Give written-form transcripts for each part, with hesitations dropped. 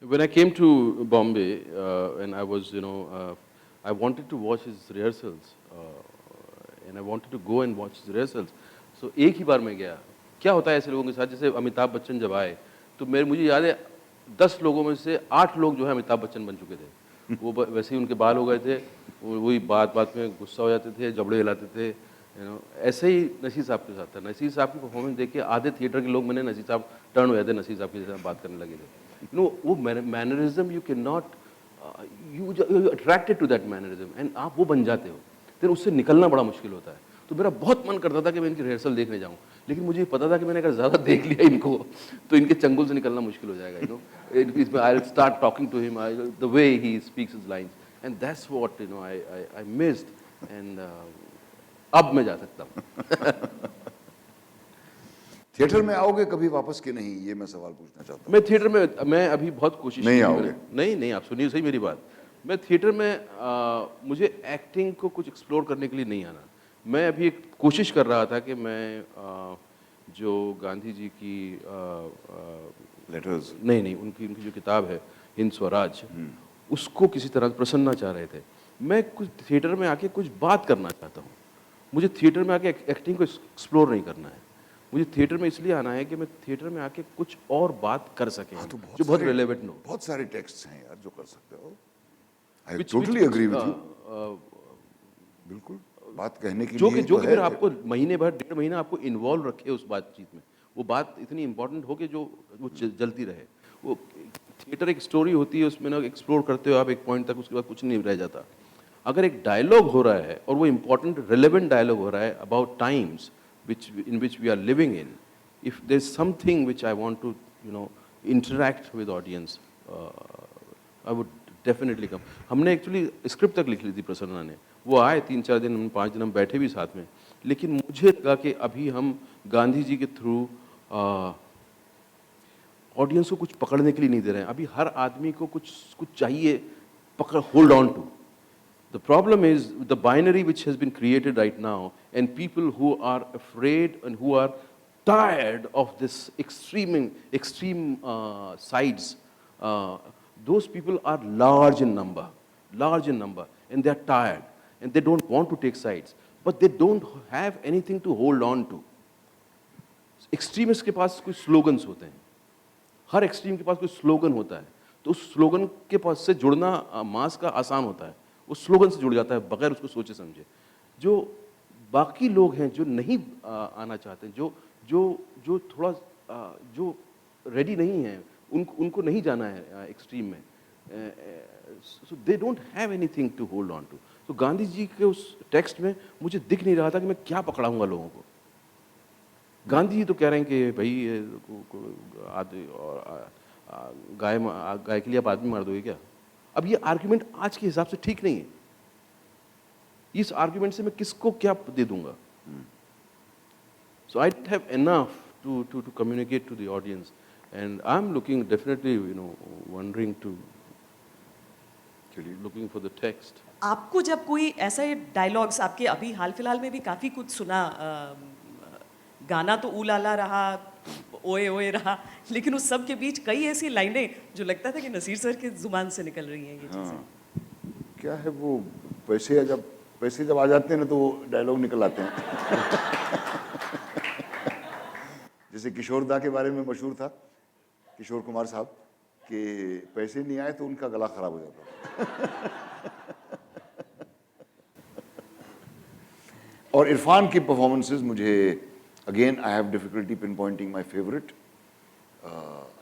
When I came to Bombay, and I was, I wanted to watch his rehearsals, and I wanted to go and watch his rehearsals. So एक ही बार मैं गया. क्या होता है ऐसे लोगों के साथ, जैसे अमिताभ बच्चन जब आए, तो मुझे याद है 10 लोगों में से 8 लोग जो है अमिताभ बच्चन बन चुके थे. वो वैसे ही उनके बाल हो गए थे, वही बात बात में गुस्सा हो जाते थे, जबड़े हिलाते थे. ऐसे ही नसीर साहब के साथ था. नसीर साहब की परफॉर्मेंस देख के आधे थिएटर के लोग मैंने नसीर साहब टर्न हो जाते, नसीर साहब के साथ बात करने लगे थे. वो mannerism you can not, you attracted to that mannerism and आप वो बन जाते हो. फिर उससे निकलना बड़ा मुश्किल होता है. तो मेरा बहुत मन करता था कि मैं इनकी रिहर्सल देखने जाऊँ, लेकिन मुझे पता था कि मैंने अगर ज़्यादा देख लिया इनको तो इनके चंगुल से निकलना मुश्किल हो जाएगा. इसमें I will start talking to him, the way he speaks his lines, and that's what I missed. And अब मैं जा सकता हूँ. थिएटर में आओगे कभी वापस कि नहीं, ये मैं सवाल पूछना चाहता हूँ. मैं थिएटर में, मैं अभी बहुत कोशिश नहीं की आओगे? नहीं नहीं, आप सुनिए सही मेरी बात. मैं थिएटर में मुझे एक्टिंग को कुछ एक्सप्लोर करने के लिए नहीं आना. मैं अभी एक कोशिश कर रहा था कि मैं जो गांधी जी की लेटर्स, नहीं उनकी जो किताब है हिंद स्वराज, उसको किसी तरह प्रसन्ना चाह रहे थे. मैं कुछ थिएटर में आके कुछ बात करना चाहता हूँ. मुझे थिएटर में आके एक्टिंग को एक्सप्लोर नहीं करना है. मुझे थिएटर में इसलिए आना है कि मैं थिएटर में आके कुछ और बात कर सकें, तो जो बहुत रिलेवेंट हो. बहुत सारे टेक्स्ट हैं यार जो कर सकते हो. आई Which- totally which- agree with you. uh, बिल्कुल बात कहने की जो लिए कि तो फिर है. आपको महीने भर 1.5 महीना आपको इन्वॉल्व रखे उस बातचीत में. वो बात इतनी इंपॉर्टेंट हो कि जो वो जलती रहे. वो थिएटर एक स्टोरी होती है, उसमें ना एक्सप्लोर करते हो आप एक पॉइंट तक, उसके बाद कुछ नहीं रह जाता. अगर एक डायलॉग हो रहा है और वो इम्पोर्टेंट रिलेवेंट डायलॉग हो रहा है about times in which we are living in, if there's something which I want to interact with audience, I would definitely come. हमने एक्चुअली स्क्रिप्ट तक लिख ली थी प्रसन्ना ने. वो आए 3-4 दिन, 5 दिन हम बैठे भी साथ में, लेकिन मुझे लगा कि अभी हम गांधी जी के थ्रू ऑडियंस को कुछ पकड़ने के लिए नहीं दे रहे हैं. अभी हर आदमी को कुछ चाहिए पकड़, hold on to. The problem is the binary which has been created right now, and people who are afraid and who are tired of this extreme sides. Those people are large in number, and they are tired, and they don't want to take sides, but they don't have anything to hold on to. Extremists के पास कुछ slogans होते हैं. हर extreme के पास कोई slogan होता है, तो उस स्लोगन के पास से जुड़ना मास का आसान होता है. उस स्लोगन से जुड़ जाता है बगैर उसको सोचे समझे. जो बाकी लोग हैं जो नहीं आना चाहते, जो थोड़ा जो रेडी नहीं हैं, उनको नहीं जाना है एक्सट्रीम में. So they don't have anything to hold on to. तो गांधी जी के उस टेक्स्ट में मुझे दिख नहीं रहा था कि मैं क्या पकड़ाऊंगा लोगों को. गांधी जी तो कह रहे हैं कि भाई गाय के लिए आप आदमी मार दोगे क्या. अब ये आर्ग्यूमेंट आज के हिसाब से ठीक नहीं है. इस आर्ग्यूमेंट से मैं किसको क्या दे दूंगा. So I don't have enough to communicate to the audience, and I am looking definitely wondering to looking for the text. आपको जब कोई ऐसे डायलॉग्स, आपके अभी हाल फिलहाल में भी काफ़ी कुछ सुना, गाना तो ऊलाला रहा, ओए ओए रहा, लेकिन उस सब के बीच कई ऐसी लाइनें जो लगता था कि नसीर सर के जुबान से निकल रही हैं ये चीज़ें. क्या है वो, पैसे जब आ जाते हैं ना तो वो डायलॉग निकल आते हैं. जैसे किशोर दा के बारे में मशहूर था, किशोर कुमार साहब, कि पैसे नहीं आए तो उनका गला खराब हो जाता. और इरफान की परफॉर्मेंसेस मुझे, again I have difficulty pinpointing my favorite.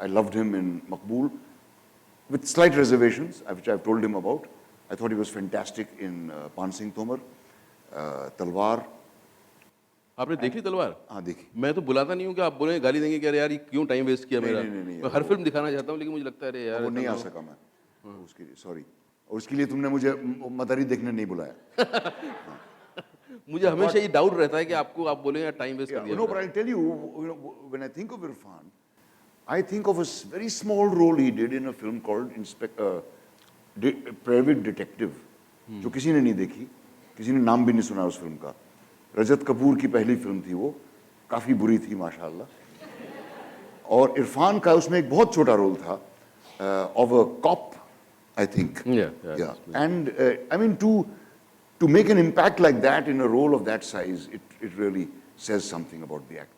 I loved him in Maqbool with slight reservations, which I've told him about. I thought he was fantastic in Pan Singh Tomar. तलवार आपने देखी तलवार? हाँ देखी. मैं तो बुलाता नहीं हूँ कि आप बोले गाली देंगे कि अरे यार ये क्यों टाइम वेस्ट किया मेरा. नहीं, मैं हर फिल्म दिखाना चाहता हूँ, लेकिन मुझे लगता है अरे यार वो नहीं आ सका मैं उसके लिए, सॉरी. और उसके लिए तुमने मुझे मदारी देखने नहीं बुलाया. मुझे हमेशा ये डाउट रहता है कि आपको, आप बोले यार टाइम वेस्ट कर दिया. No, but I'll tell you, when I think of Irfan, I think of a very small role he did in a film called Private Detective, जो किसी ने नहीं देखी, किसी ने नाम भी नहीं सुना उस फिल्म का. रजत कपूर की पहली फिल्म थी वो, काफ़ी बुरी थी माशाल्लाह. और इरफान का उसमें एक बहुत छोटा रोल था, of a cop, I think. Yeah. And I mean, to make an impact like that in a role of that size, it really says something about the actor.